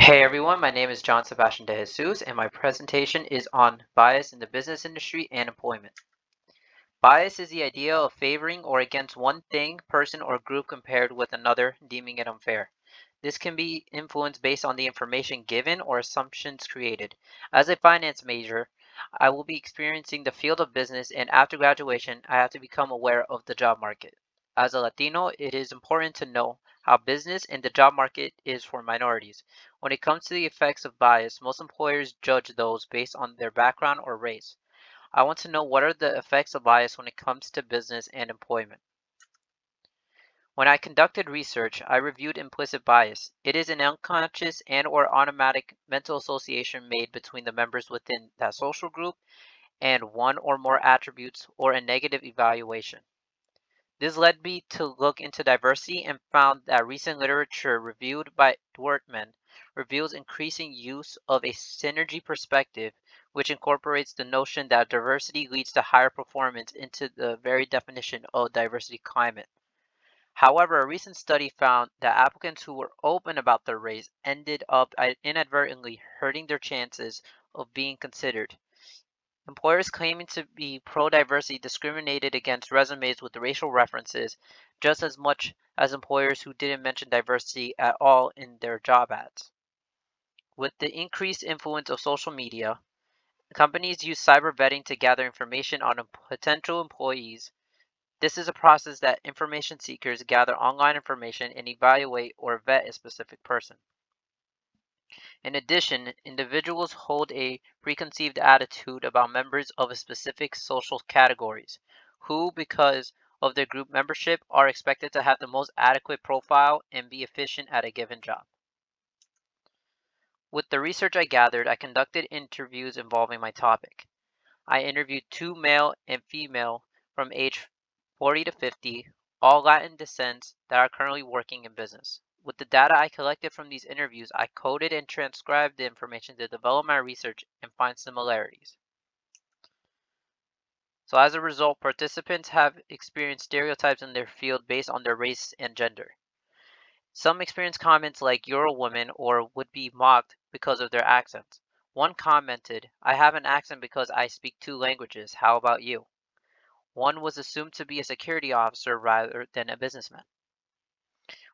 Hey everyone, my name is John Sebastian de Jesus, and my presentation is on bias in the business industry and employment. Bias is the idea of favoring or against one thing, person, or group compared with another, deeming it unfair. This can be influenced based on the information given or assumptions created. As a finance major, I will be experiencing the field of business, and after graduation, I have to become aware of the job market. As a Latino, it is important to know how business and the job market is for minorities. When it comes to the effects of bias, most employers judge those based on their background or race. I want to know what are the effects of bias when it comes to business and employment. When I conducted research, I reviewed implicit bias. It is an unconscious and/or automatic mental association made between the members within that social group and one or more attributes or a negative evaluation. This led me to look into diversity and found that recent literature reviewed by Dworkman reveals increasing use of a synergy perspective, which incorporates the notion that diversity leads to higher performance into the very definition of diversity climate. However, a recent study found that applicants who were open about their race ended up inadvertently hurting their chances of being considered. Employers claiming to be pro-diversity discriminated against resumes with racial references just as much as employers who didn't mention diversity at all in their job ads. With the increased influence of social media, companies use cyber vetting to gather information on potential employees. This is a process that information seekers gather online information and evaluate or vet a specific person. In addition, individuals hold a preconceived attitude about members of a specific social categories, who, because of their group membership, are expected to have the most adequate profile and be efficient at a given job. With the research I gathered, I conducted interviews involving my topic. I interviewed two male and female from age 40 to 50, all Latin descents that are currently working in business. With the data I collected from these interviews, I coded and transcribed the information to develop my research and find similarities. So as a result, participants have experienced stereotypes in their field based on their race and gender. Some experienced comments like "you're a woman" or would be mocked because of their accents. One commented, "I have an accent because I speak two languages. How about you?" One was assumed to be a security officer rather than a businessman.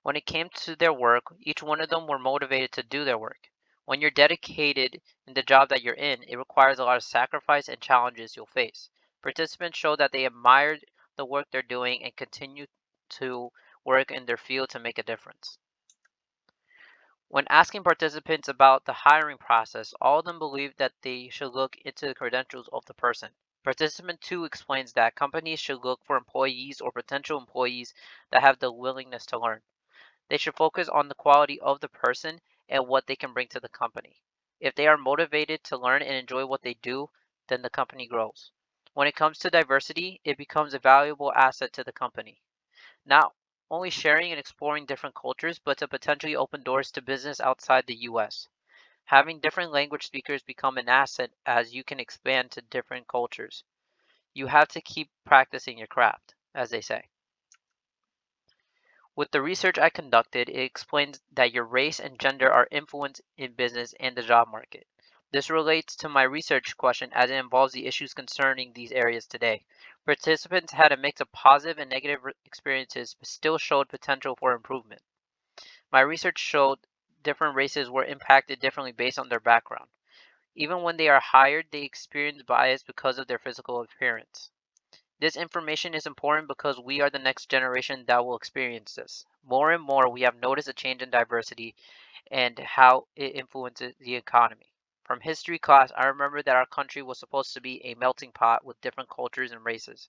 When it came to their work, each one of them were motivated to do their work. When you're dedicated in the job that you're in, it requires a lot of sacrifice and challenges you'll face. Participants showed that they admired the work they're doing and continue to work in their field to make a difference. When asking participants about the hiring process, all of them believed that they should look into the credentials of the person. Participant 2 explains that companies should look for employees or potential employees that have the willingness to learn. They should focus on the quality of the person and what they can bring to the company. If they are motivated to learn and enjoy what they do, then the company grows. When it comes to diversity, it becomes a valuable asset to the company. Not only sharing and exploring different cultures, but to potentially open doors to business outside the US. Having different language speakers become an asset as you can expand to different cultures. You have to keep practicing your craft, as they say. With the research I conducted, it explains that your race and gender are influenced in business and the job market. This relates to my research question as it involves the issues concerning these areas today. Participants had a mix of positive and negative experiences but still showed potential for improvement. My research showed different races were impacted differently based on their background. Even when they are hired, they experience bias because of their physical appearance. This information is important because we are the next generation that will experience this. More and more, we have noticed a change in diversity and how it influences the economy. From history class, I remember that our country was supposed to be a melting pot with different cultures and races.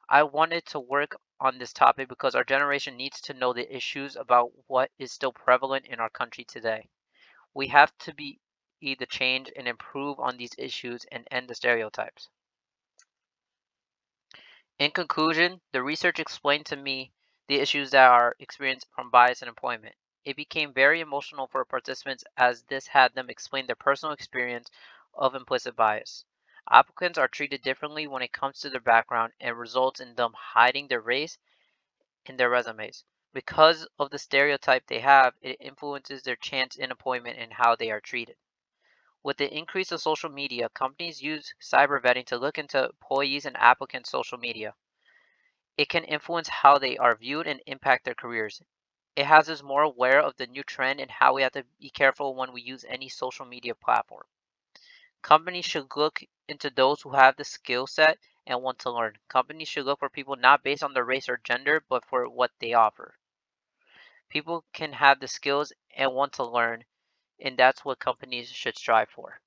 I wanted to work on this topic because our generation needs to know the issues about what is still prevalent in our country today. We have to be the change and improve on these issues and end the stereotypes. In conclusion, the research explained to me the issues that are experienced from bias in employment. It became very emotional for participants as this had them explain their personal experience of implicit bias. Applicants are treated differently when it comes to their background and results in them hiding their race in their resumes. Because of the stereotype they have, it influences their chance in employment and how they are treated. With the increase of social media, companies use cyber vetting to look into employees and applicants' social media. It can influence how they are viewed and impact their careers. It has us more aware of the new trend and how we have to be careful when we use any social media platform. Companies should look into those who have the skill set and want to learn. Companies should look for people not based on their race or gender, but for what they offer. People can have the skills and want to learn, and that's what companies should strive for.